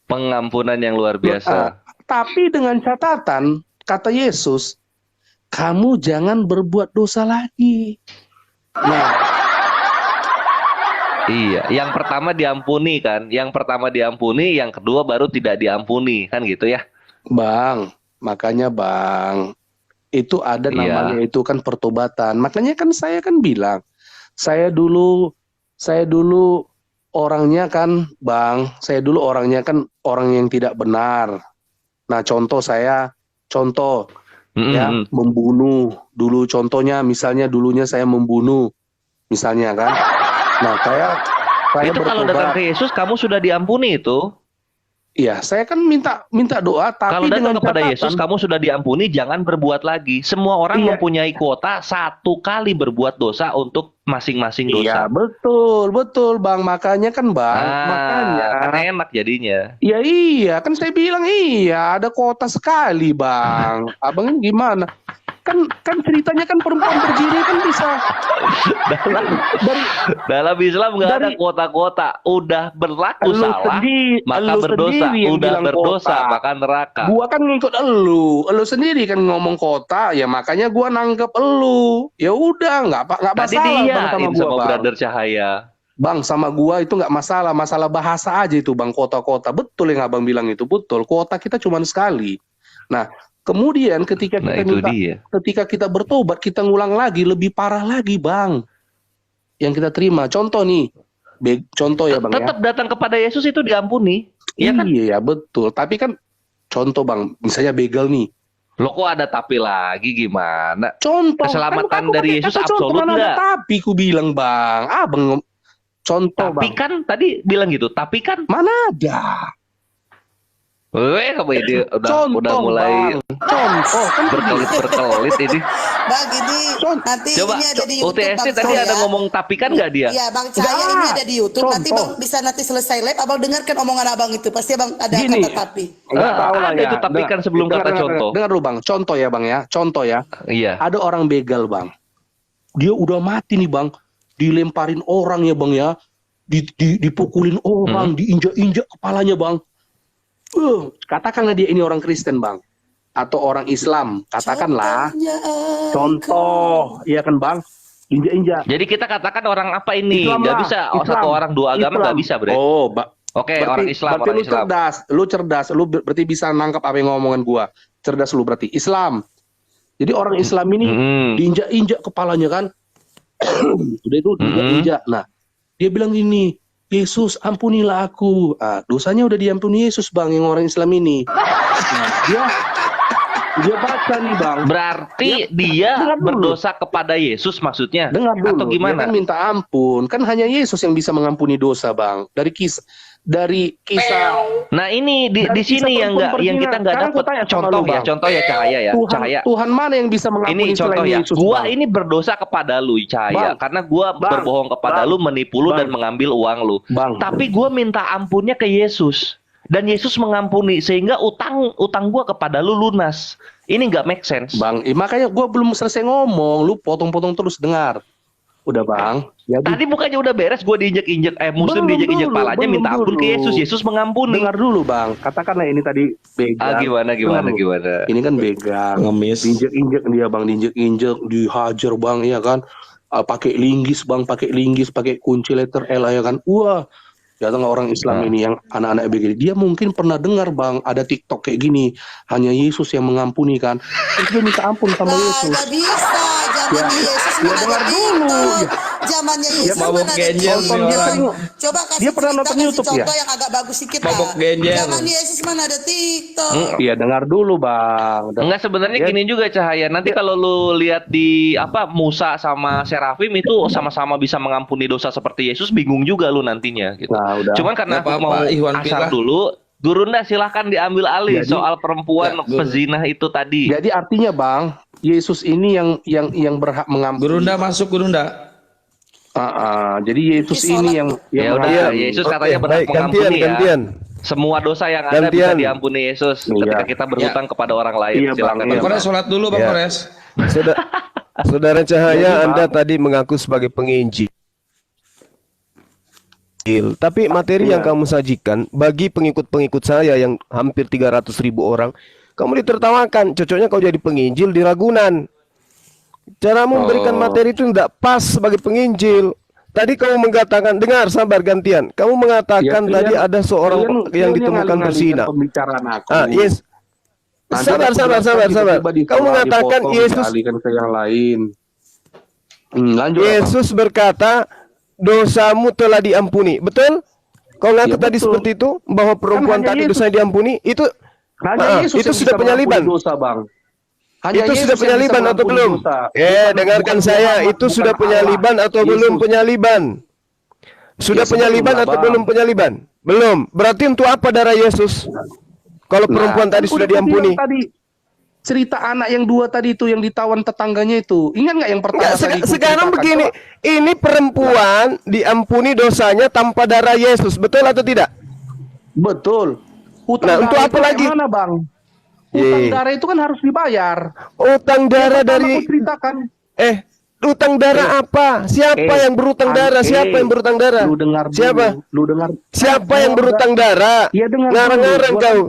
Pengampunan yang luar biasa. Tapi dengan catatan, kata Yesus, kamu jangan berbuat dosa lagi. Nah, iya, yang pertama diampuni kan, yang kedua baru tidak diampuni kan gitu ya, Bang. Makanya, Bang, itu ada namanya itu kan pertobatan. Makanya kan saya kan bilang, saya dulu orangnya kan, Bang, saya dulu orangnya kan orang yang tidak benar. Nah, contoh ya, membunuh. Dulu contohnya misalnya dulunya saya membunuh, misalnya kan. Nah, saya itu kalau datang ke Yesus kamu sudah diampuni itu. Iya, saya kan minta doa, tapi kalau datang dengan kepada catatan, Yesus kamu sudah diampuni, jangan berbuat lagi. Semua orang Iya. mempunyai kuota 1 kali berbuat dosa untuk masing-masing dosa. Iya, betul Bang. Makanya kan Bang, makanya kan enak jadinya. Iya, kan saya bilang iya, ada kuota sekali Bang. Abang gimana? Kan ceritanya kan perempuan berzina kan bisa Dalam Islam nggak ada kuota-kuota. Udah berlaku salah, maka berdosa. Udah berdosa, maka neraka. Gua kan ngikut elu sendiri kan ngomong kota, ya makanya gua nanggep elu. Ya udah, nggak masalah. Tadi dia sama Brother Cahaya. Bang, sama gua itu nggak masalah bahasa aja itu Bang, kota-kota. Betul yang Abang bilang itu, betul. Kuota kita cuma sekali. Nah, kemudian ketika kita bertobat, kita ngulang lagi, lebih parah lagi Bang. Yang kita terima. Contoh nih. Contoh ya Bang. Tetap datang kepada Yesus itu diampuni. Iya kan? Iya, betul. Tapi kan contoh Bang, misalnya begal nih. Lo kok ada tapi lagi gimana? Contoh. Keselamatan dari Yesus absolut enggak? Tapi ku bilang Bang. Abang contoh tapi Bang. Kan tadi bilang gitu. Tapi kan mana ada? Kamu ini udah mulai contoh kan berkelit ini. Bang, ini nanti Coba, ini ada di YouTube. UTST tadi ada ngomong tapi kan nggak dia? Iya, Bang Cahaya ini ada di YouTube. Nanti Bang bisa nanti selesai live, Abang dengarkan omongan Abang itu. Pasti Abang ada kata tapi. Enggak tahu lah ada ya. itu tapi kan sebelum kata contoh. Dengar dulu Bang, contoh ya Bang ya. Contoh ya. Iya. Ada orang begal Bang. Dia udah mati nih Bang. Dilemparin orang ya Bang ya. Dipukulin orang, diinjak-injak kepalanya Bang. Katakanlah dia ini orang Kristen Bang, atau orang Islam, katakanlah. Contoh, iya kan Bang, injak-injak. Jadi kita katakan orang apa ini? Nggak bisa satu orang dua agama nggak bisa bre. Oke, orang Islam, orang Islam. Lu cerdas, lu berarti bisa nangkap apa yang ngomongan gua. Cerdas lu berarti Islam. Jadi orang Islam ini diinjak-injak kepalanya kan, udah itu diinjak. Nah, dia bilang ini. Yesus ampunilah aku. Dosanya udah diampuni Yesus Bang, yang orang Islam ini. Nah, dia baca nih Bang. Berarti dia berdosa kepada Yesus maksudnya? Dengar dulu. Atau gimana? Dia kan minta ampun. Kan hanya Yesus yang bisa mengampuni dosa Bang. Dari kisah. Nah ini di sini yang kita nggak dapat contoh ya Cahaya ya. Cahaya. Tuhan mana yang bisa mengampuni ini contoh ya. Yesus, gua Bang? ini berdosa kepada lu Cahaya karena gua berbohong kepada lu, menipu lu dan mengambil uang lu. Tapi gua minta ampunnya ke Yesus dan Yesus mengampuni sehingga utang gua kepada lu lunas. Ini nggak make sense. Bang, makanya gua belum selesai ngomong, lu potong-potong terus, dengar. Udah Bang. Tadi bukannya udah beres, gue diinjek-injek, Muslim diinjek-injek palanya minta ampun ke Yesus, Yesus mengampuni. Dengar dulu Bang, katakanlah ini tadi begal. Gimana? Ini kan begal. Ngemis. Diinjek-injek dia Bang, diinjek-injek, dihajar Bang, ya kan. Pakai linggis Bang, pakai kunci letter L ya kan. Wah, datang orang Islam ini yang anak-anak begal. Dia mungkin pernah dengar Bang, ada TikTok kayak gini, hanya Yesus yang mengampuni kan. Terus dia minta ampun sama Yesus. Nggak bisa, zamannya Yesus mana dengar ada dulu. Zamannya Yesus mabok mana ada genjel TikTok. nih orang. Coba kasih Dia pernah cerita, nonton kasih YouTube contoh ya? yang agak bagus sedikit Mabok lah. genjel. Zaman Yesus mana ada TikTok. Iya, dengar dulu Bang. Enggak, sebenarnya gini juga Cahaya. Nanti kalau lu lihat di Musa sama Serafim itu sama-sama bisa mengampuni dosa seperti Yesus, bingung juga lu nantinya gitu. Nah, udah. Cuman karena aku mau Ikhwan asar Billah. dulu, Gurunda silahkan diambil alih soal perempuan pezinah itu tadi. Jadi artinya Bang, Yesus ini yang berhak mengampuni. Gurunda masuk Gurunda. Jadi Yesus ini yang Ya udah, Yesus katanya berhak mengampuni gantian. Semua dosa yang ada bisa diampuni Yesus ketika kita berhutang kepada orang lain. Iya, Silakan. Bang. Bang Kores sholat dulu Bang Kores. Saudara Cahaya, Anda tadi mengaku sebagai penginjil. Tapi materi yang kamu sajikan bagi pengikut-pengikut saya yang hampir 300.000 orang, kamu ditertawakan. Cocoknya kau jadi penginjil di Ragunan. Cara memberikan materi itu tidak pas sebagai penginjil. Tadi kamu mengatakan, dengar, sabar gantian. Kamu mengatakan tadi ada seorang yang ditemukan berzina. Yes. Sabar. Kamu mengatakan Yesus ke yang lain. Lanjut. Yesus berkata, dosamu telah diampuni. Betul? Kau ngaku Ya, tadi betul. seperti itu bahwa perempuan Kan hanya tadi Yesus. dosanya diampuni, itu Yesus itu yang sudah bisa penyaliban. mengampuni dosa, Bang. Hanya Itu Yesus sudah yang bisa penyaliban atau mengampuni belum? dosa. Bukan- Dengarkan bukan saya, Muhammad, itu bukan sudah penyaliban Allah. atau belum Yesus. penyaliban? Sudah Ya, sebelum penyaliban lah, atau Bang. belum penyaliban? Belum. Berarti untuk apa darah Yesus? Kalau perempuan Kan tadi sudah udah aku diampuni. bilang tadi, cerita anak yang 2 tadi itu yang ditawan tetangganya itu. Ingat nggak yang pertama Enggak, tadi? sekarang kuceritakan? begini, Coba. ini perempuan diampuni dosanya tanpa darah Yesus, betul atau tidak? Betul. Utang Nah, untuk darah apa itu kayak lagi? mana, Bang? Utang Ye. darah itu kan harus dibayar. Utang darah Yang pertama dari aku ceritakan. utang darah apa? Siapa yang berutang darah? Siapa yang berutang darah? Lu dengar dulu, Siapa? Lu dengar. Siapa yang berutang darah? Iya, dengar Ngarang-ngarang dulu. kau.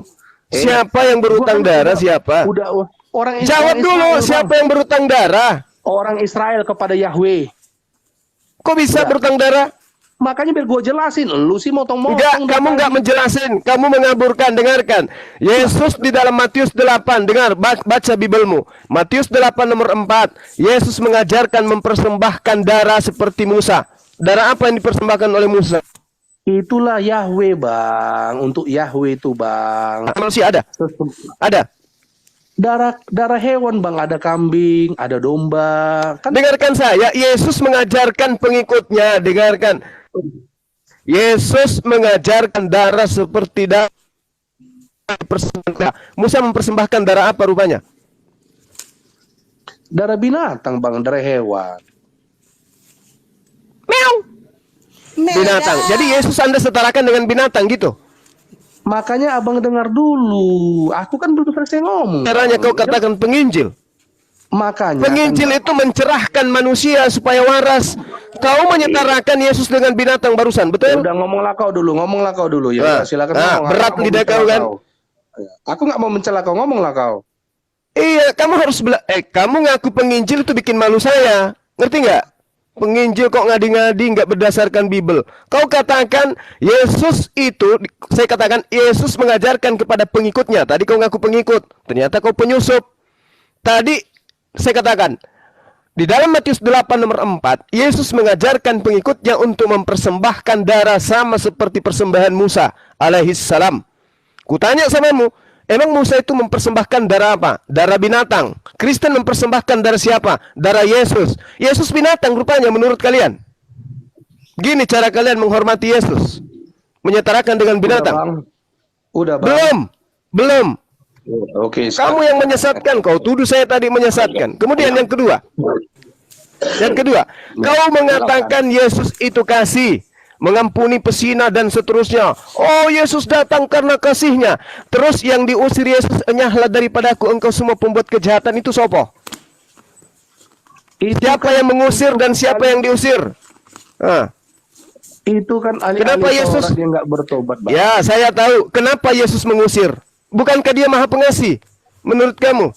Siapa yang berutang darah? Siapa? Udah orang Jawab dulu, Israel, siapa Bang. yang berutang darah? Orang Israel kepada Yahweh. Kok bisa Udah. berutang darah? Makanya biar gue jelasin, lu sih motong-motong. Enggak, kamu enggak menjelasin, kamu mengaburkan. Dengarkan. Yesus di dalam Matius 8, dengar, baca Bibelmu. Matius 8 nomor 4. Yesus mengajarkan mempersembahkan darah seperti Musa. Darah apa yang dipersembahkan oleh Musa? Itulah Yahweh, Bang. Untuk Yahweh itu, Bang. Manusia ada? Ada. Darah hewan, Bang. Ada kambing, ada domba. Kan Dengarkan saya, Yesus mengajarkan pengikutnya, dengarkan. Yesus mengajarkan darah seperti darah. Musa mempersembahkan darah apa rupanya? darah binatang, Bang. Darah hewan. Meow. Binatang. Jadi Yesus Anda setarakan dengan binatang gitu. Makanya abang dengar dulu. Aku kan belum selesai ngomong. Caranya Bang. kau katakan penginjil. Makanya. Penginjil itu mencerahkan manusia supaya waras. Kau menyetarakan Yesus dengan binatang barusan, betul? Udah ngomonglah kau dulu. Ya, silakan ngomong. Berat Aku nggak mau lidah kau mencela kan? Aku nggak mau mencela kau. Ngomonglah kau. Iya, kamu harus kamu ngaku penginjil itu bikin malu saya. Ngerti nggak? Penginjil kok ngadi-ngadi nggak berdasarkan Bible. Kau katakan Yesus itu, saya katakan Yesus mengajarkan kepada pengikutnya. Tadi kau ngaku pengikut, ternyata kau penyusup. Tadi saya katakan di dalam Matius 8 nomor 4, Yesus mengajarkan pengikutnya untuk mempersembahkan darah sama seperti persembahan Musa alaihi salam. Kutanya samamu, emang Musa itu mempersembahkan darah apa? Darah binatang. Kristen mempersembahkan darah siapa? Darah Yesus. Yesus binatang rupanya menurut kalian. Gini cara kalian menghormati Yesus. Menyetarakan dengan binatang. Udah, Bang. Belum. Oke. Kamu yang menyesatkan, kau tuduh saya tadi menyesatkan. Kemudian yang kedua. Kau mengatakan Yesus itu kasih, mengampuni pesina dan seterusnya. Oh, Yesus datang karena kasihnya. Terus yang diusir Yesus, enyahlah daripadaku engkau semua pembuat kejahatan, itu sopo? Siapa yang mengusir dan siapa yang diusir? Itu kan ahli-ahli Kenapa Yesus Taurat yang nggak bertobat, Bang. Ya, saya tahu. Kenapa Yesus mengusir? Bukankah dia maha pengasih? Menurut kamu?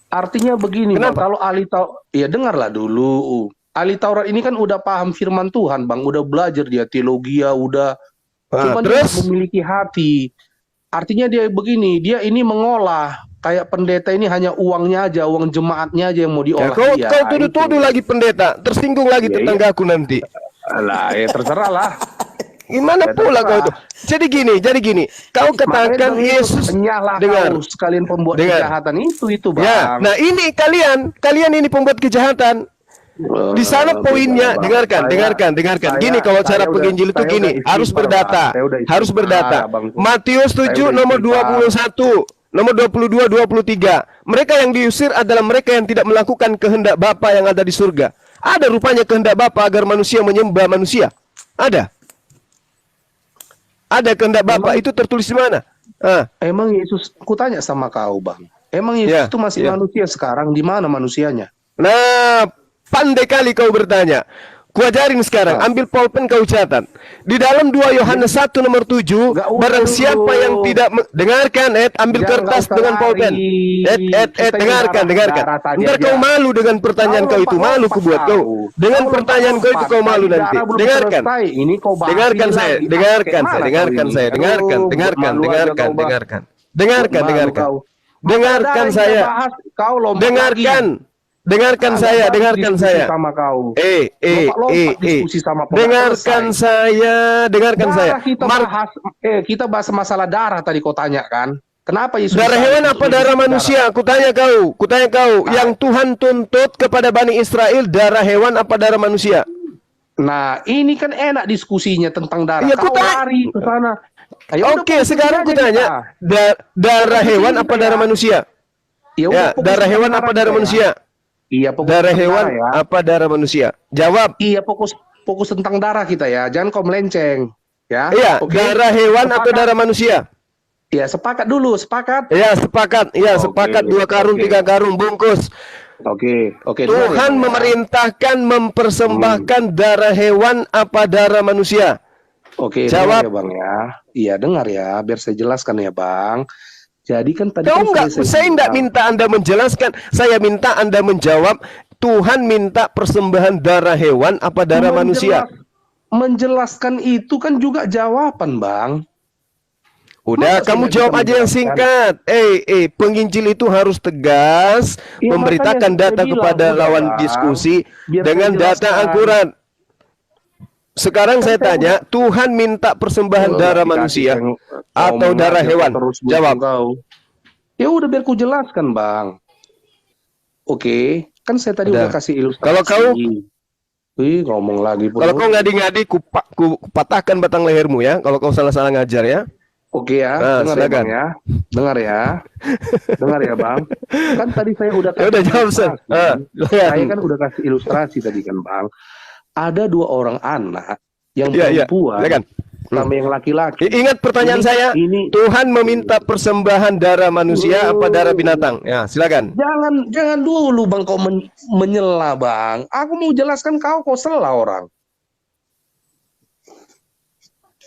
Artinya begini, Bang. Kalau ahli Taurat, ya dengarlah dulu. Ahli Taurat ini kan udah paham firman Tuhan, Bang. Udah belajar dia teologi, udah. Cuman dia memiliki hati. Artinya dia begini, dia ini mengolah. Kayak pendeta ini hanya uangnya aja, uang jemaatnya aja yang mau diolah. Kau tuduh-tuduh lagi pendeta, tersinggung lagi tetanggaku nanti. Lah, ya terserah lah. Gimana pula kau itu? Jadi gini. Kau katakan Yesus dengar sekalian pembuat kejahatan itu, Bang. Ya, nah ini kalian ini pembuat kejahatan. Di sana poinnya, dengarkan. Gini kalau cara penginjil itu gini, harus berdata. Matius 7 nomor 21, nomor 22, 23. Mereka yang diusir adalah mereka yang tidak melakukan kehendak Bapa yang ada di surga. Ada rupanya kehendak Bapa agar manusia menyembah manusia. Ada kehendak Bapa, itu tertulis di mana? Emang Yesus, kutanya sama kau, Bang. Emang Yesus itu masih manusia sekarang? Di mana manusianya? Nah, pandai kali kau bertanya. Kuajarin sekarang, ambil pulpen kau catat. Di dalam 2 Yohanes 1 nomor 7, barang siapa yang tidak dengarkan, ambil kertas dengan pulpen. Dengarkan. Ntar kau malu dengan pertanyaan kau itu, malu ku buat kau. Dengan pertanyaan kau itu kau malu nanti. Dengarkan. Dengarkan saya. Dengarkan saya. Dengarkan. Dengarkan saya, dengarkan saya. Sama kau. Lompat-lompat diskusi sama dengarkan saya, dengarkan saya. Kita bahas masalah darah tadi kau tanya kan. Kenapa Yesus darah hewan apa darah manusia? Aku tanya kau, yang Tuhan tuntut kepada Bani Israel darah hewan apa darah manusia? Nah, ini kan enak diskusinya tentang darah. Ya, kau lari ke sana. Oke, sekarang aku tanya, darah hewan apa darah manusia? Ya, darah hewan apa darah manusia? Iya, darah hewan apa darah manusia? Jawab. Iya, fokus tentang darah kita ya. Jangan kau melenceng, ya. Iya, darah hewan atau darah manusia? Ya, sepakat dulu, sepakat. Ya, sepakat. Ya, sepakat 2 karung, 3 karung bungkus. Oke. Tuhan memerintahkan mempersembahkan darah hewan apa darah manusia? Oke, jawab ya Bang ya. Iya, dengar ya, biar saya jelaskan ya Bang. Jadi kan tadi saya tidak minta Anda menjelaskan, saya minta Anda menjawab. Tuhan minta persembahan darah hewan apa darah manusia? Menjelaskan itu kan juga jawaban, Bang. Udah, kamu jawab aja yang singkat. Penginjil itu harus tegas, memberitakan data kepada lawan diskusi dengan data akurat. Sekarang saya tanya, Tuhan minta persembahan darah manusia atau darah hewan? Jawab. Ya udah, biar ku jelaskan, Bang. Oke, kan saya tadi udah kasih ilustrasi. Kalau kau ngomong lagi. Kalau kau ngadi-ngadi, ku patahkan batang lehermu ya. Kalau kau salah-salah ngajar ya. Oke ya, dengar ya Bang ya. Dengar ya Bang. Kan tadi saya udah kasih saya kan udah kasih ilustrasi tadi kan Bang. Ada 2 orang anak yang perempuan sama yang laki-laki. Ingat pertanyaan saya, Tuhan meminta persembahan darah manusia apa darah binatang? Ya, silakan. Jangan dulu Bang kau menyela Bang. Aku mau jelaskan kau sela orang.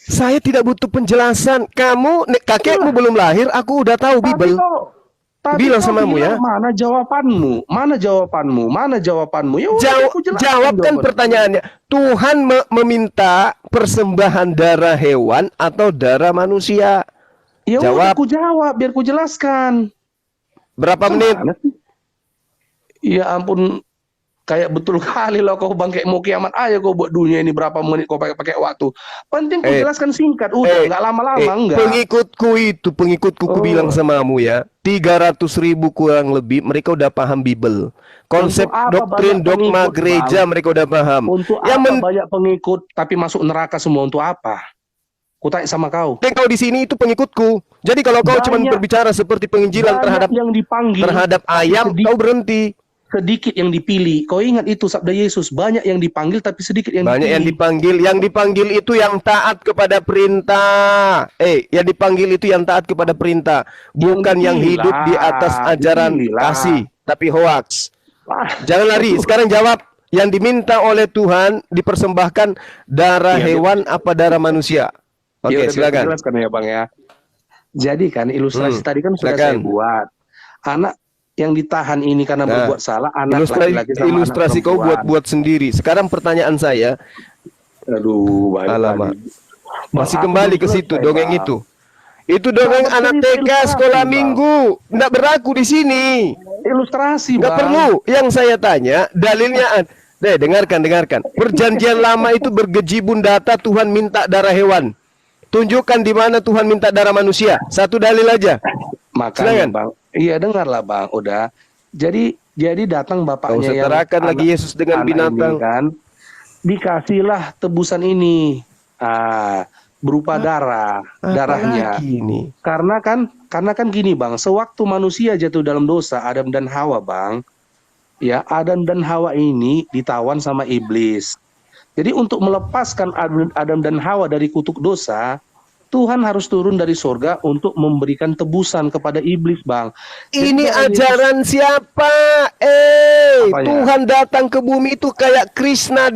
Saya tidak butuh penjelasan. Kamu, kakekmu belum lahir, aku udah tahu Bible. Bilang samamu ya. Mana jawabanmu? Ya, jawabkan pertanyaannya. Tuhan meminta persembahan darah hewan atau darah manusia? Ya jawab. Aku jawab, biar ku jelaskan. Berapa menit? Ya ampun. Kayak betul kali loh kau Bang, kayak mau kiamat aja kau buat dunia ini berapa menit kau pakai waktu. Penting ku jelaskan singkat, udah nggak lama-lama enggak. Pengikutku ku bilang samamu ya, 300.000 kurang lebih mereka udah paham Bible. Konsep doktrin dogma gereja mereka udah paham. Untuk apa banyak pengikut tapi masuk neraka semua, untuk apa? Ku tanya sama kau. Kau di sini itu pengikutku. Jadi kalau kau cuma berbicara seperti penginjilan terhadap ayam, kau berhenti. Sedikit yang dipilih. Kau ingat itu sabda Yesus, banyak yang dipanggil tapi sedikit yang dipilih. Banyak yang dipanggil. Yang dipanggil itu yang taat kepada perintah. Yang dipanggil itu yang taat kepada perintah, bukan yang hidup di atas ajaran kasih, tapi hoax. Jangan lari. Sekarang jawab. Yang diminta oleh Tuhan dipersembahkan darah hewan apa darah manusia? Oke, silakan. Jelaskan ya Bang ya. Jadi kan ilustrasi tadi kan sudah saya buat. Anak yang ditahan ini karena berbuat salah, anak laki-laki sama ilustrasi anak kau buat sendiri. Sekarang pertanyaan saya, alamak, masih kembali ke situ dongeng itu. Itu dongeng anak TK sekolah minggu, nggak berlaku di sini. Ilustrasi, nggak perlu. Yang saya tanya dalilnya. Dengarkan. Perjanjian lama itu bergejibun data Tuhan minta darah hewan. Tunjukkan di mana Tuhan minta darah manusia. Satu dalil aja. Makanya Bang, iya dengarlah Bang, udah. Jadi datang bapaknya yang lagi Yesus dengan binatang kan, dikasihlah tebusan ini, berupa darahnya. Karena kan gini Bang, sewaktu manusia jatuh dalam dosa, Adam dan Hawa Bang, ya Adam dan Hawa ini ditawan sama iblis. Jadi untuk melepaskan Adam dan Hawa dari kutuk dosa, Tuhan harus turun dari surga untuk memberikan tebusan kepada iblis Bang. Ini ajaran siapa? Tuhan datang ke bumi itu kayak Krishna,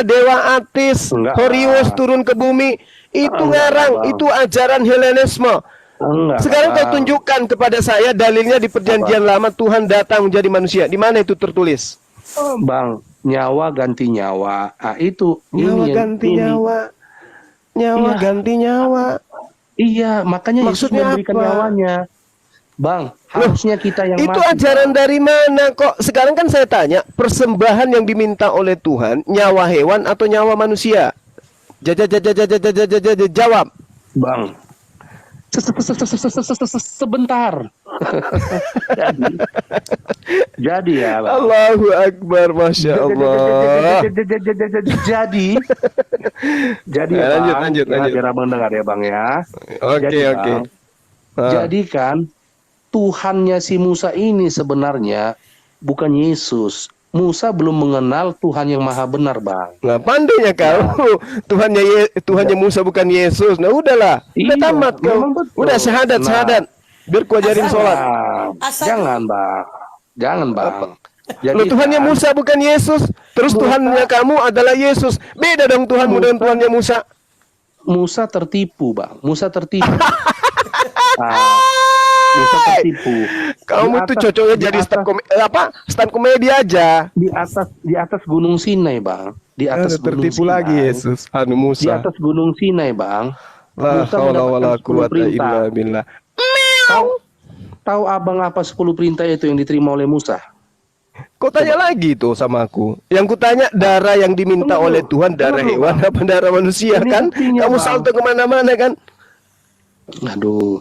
dewa ateis, Horius turun ke bumi. Itu ngarang, itu ajaran Helenisme. Sekarang kau tunjukkan kepada saya dalilnya di perjanjian lama Tuhan datang menjadi manusia. Di mana itu tertulis? Bang, nyawa ganti nyawa. Itu nyawa ganti nyawa. Nyawa ganti nyawa. Iya, makanya Yesus memberikan nyawanya. Bang, harusnya kita yang itu mati, ajaran Bang. dari mana kok? Sekarang kan saya tanya, persembahan yang diminta oleh Tuhan, nyawa hewan atau nyawa manusia? Jawab. Bang. Sebentar. Jadi ya, Bang. Allahu Akbar, Masya Allah. Jadi ya, lanjut. Biar Abang dengar ya, Bang ya. Oke. Bang, jadi kan Tuhannya si Musa ini sebenarnya bukan Yesus. Musa belum mengenal Tuhan yang maha benar, Bang. Nah, pandainya kau. Tuhannya Musa bukan Yesus. Nah, udahlah. Udah Iya, tamat kau. memang betul. Udah syahadat. Biar ku ajarin sholat. Asal- Jangan, Bang. Jadi Loh, Tuhannya kan, Musa bukan Yesus. Terus Musa- Tuhannya kamu adalah Yesus. Beda dong Tuhanmu dengan Tuhannya Musa. Musa tertipu, Bang. Musa tertipu. Musa tertipu. Kamu Di itu atas- cocoknya di jadi atas- stand komedi aja. di atas Gunung Sinai, Bang. Di atas Gunung Tertipu Sinai. lagi Yesus. Di Anu Musa. atas Gunung Sinai, Bang. La Musa haula wala mendapatkan 10 quwata perintah. illa billah. Tahu Abang apa 10 perintah itu yang diterima oleh Musa? Kau tanya lagi tuh sama aku. Yang kutanya darah yang diminta Tunggu oleh dulu. Tuhan darah Tunggu dulu, hewan Bang. apa darah manusia Ini kan? buktinya, Kamu Bang. salto kemana-mana kan? Aduh.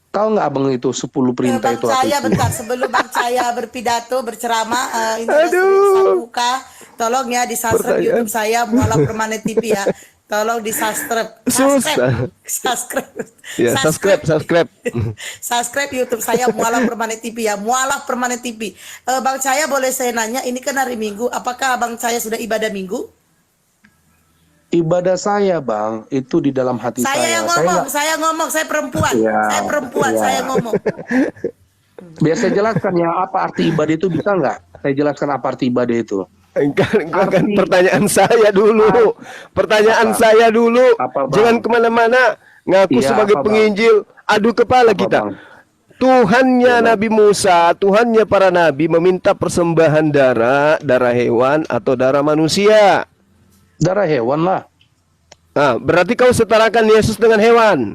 Tahu nggak Abang itu 10 perintah Bang itu apa Cahaya itu? bentar sebelum Bang Cahaya berpidato berceramah ini ada Aduh. Sri Sapuka. Tolong ya di subscribe Pertanyaan. YouTube saya Mualaf Permanen TV ya. Tolong di subscribe. Susah. Subscribe. Ya, subscribe. Subscribe YouTube saya Mualaf Permanen TV ya. Mualaf Permanen TV. Bang Cahaya boleh saya nanya, ini kan hari Minggu, apakah Bang Cahaya sudah ibadah Minggu? Ibadah saya, Bang, itu di dalam hati saya. Saya yang ngomong, saya perempuan. Ya, Saya perempuan, ya. saya ngomong. Biar saya jelaskan ya apa arti ibadah itu, bisa nggak? Saya jelaskan apa arti ibadah itu. Kan pertanyaan saya dulu. Pertanyaan Apa? saya dulu. Apa, Bang? Jangan kemana-mana. Ngaku Iya, sebagai apa, Bang? penginjil. Adu kepala Apa, kita. Bang? Tuhannya Iya, Bang. Nabi Musa, Tuhannya para nabi meminta persembahan darah hewan atau darah manusia. Darah hewan lah. Nah, berarti kau setarakan Yesus dengan hewan.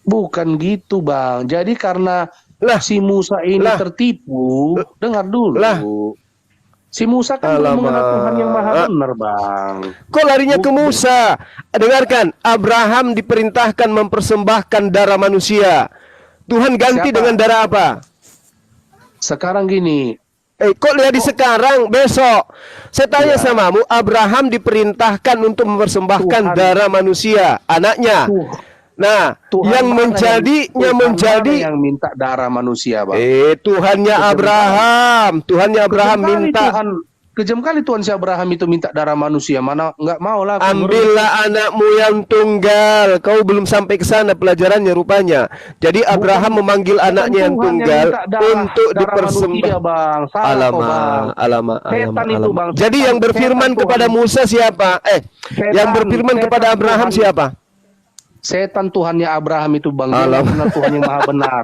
Bukan gitu, Bang. Jadi karena Lah. si Musa ini Lah. tertipu, dengar dulu. Lah. Si Musa kan belum Alamak. mengenal Tuhan yang maha benar, Bang. Kok larinya ke Musa? Dengarkan, Abraham diperintahkan mempersembahkan darah manusia. Tuhan ganti Siapa? dengan darah apa? Sekarang gini, Kok lihat di sekarang, besok? Saya tanya Ya. samamu, Abraham diperintahkan untuk mempersembahkan Tuhan. darah manusia, anaknya. Nah, yang menjadi yang minta darah manusia, Bang. Tuhannya Abraham minta. Kejam kali Tuhan si Abraham itu minta darah manusia. Mana nggak mau lah. aku Ambillah anakmu yang tunggal. Kau belum sampai ke sana pelajarannya rupanya. Jadi Abraham memanggil anaknya yang Tuhan tunggal minta darah untuk manusia, dipersembahkan. Bang. Salah kok, Bang. Alamak. Setan itu, Bang. Jadi yang Setan, berfirman setan, kepada Tuhan. Musa siapa? Yang berfirman setan kepada Abraham Tuhan. siapa? Setan Tuhannya Abraham itu, Bang. Dia Alam. nggak kenal Tuhan yang maha benar.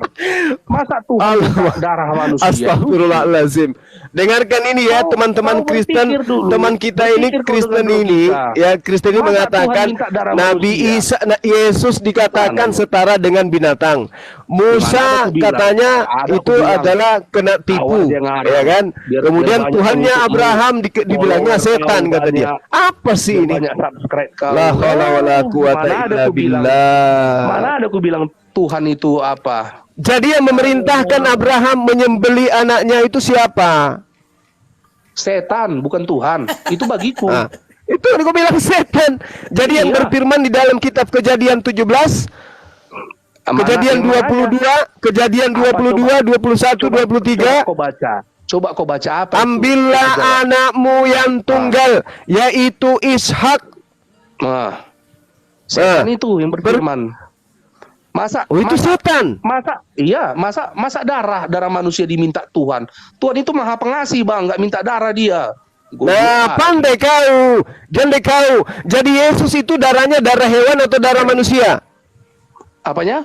Masa Tuhan minta darah manusia? Astagfirullahalazim. Dengarkan ini ya Kau- teman-teman kau Kristen, berpikir dulu. teman kita ini Berpikir kau Kristen dengan ini, logika. ya Kristen ini Masa mengatakan Tuhan minta darah Nabi manusia? Yesus dikatakan Mana? setara dengan binatang. Mana Musa ada aku bilang? katanya Ada aku itu bilang. adalah kena tipu, Awas dia ngarang. ya kan? Biar- Kemudian biar banyak Tuhannya pengikutmu. Abraham dibilangnya Follower setan kau kata dia. banyak. Apa sih ini? Banyak subscribe kau. La haula wala quwata Mana ada illa aku bilang? billah. Mana ada aku bilang Tuhan itu apa? Jadi yang memerintahkan Abraham menyembeli anaknya itu siapa? Setan, bukan Tuhan. Itu bagiku. Nah, itu aku bilang setan. Jadi yang Iya. berfirman di dalam kitab Kejadian 17, Mana Kejadian yang 22, Kejadian 22, 21, 23. Coba kau baca. Coba kau baca apa? itu? Ambillah Coba. anakmu yang tunggal, yaitu Ishak. Nah, setan Nah, itu yang berfirman. Masa Oh itu setan. masa darah manusia diminta Tuhan. Tuhan itu maha pengasih, Bang, nggak minta darah dia. Nah, pandai kau. Jadi Yesus itu darahnya darah hewan atau darah manusia? Apanya?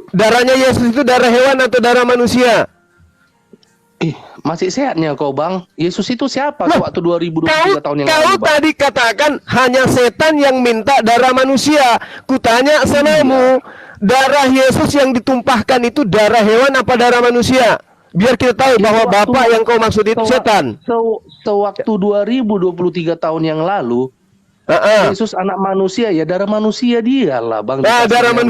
Darahnya Yesus itu darah hewan atau darah manusia? Masih sehatnya kau, Bang. Yesus itu siapa Loh, waktu 2023 tahun yang Kau lalu, Bang? tadi katakan hanya setan yang minta darah manusia. Kutanya samamu, darah Yesus yang ditumpahkan itu darah hewan apa darah manusia? Biar kita tahu bahwa Bapak yang kau maksud itu setan. Sewaktu 2023 tahun yang lalu, Yesus anak manusia ya, darah manusia dia lah Bang. Nah, darah manusia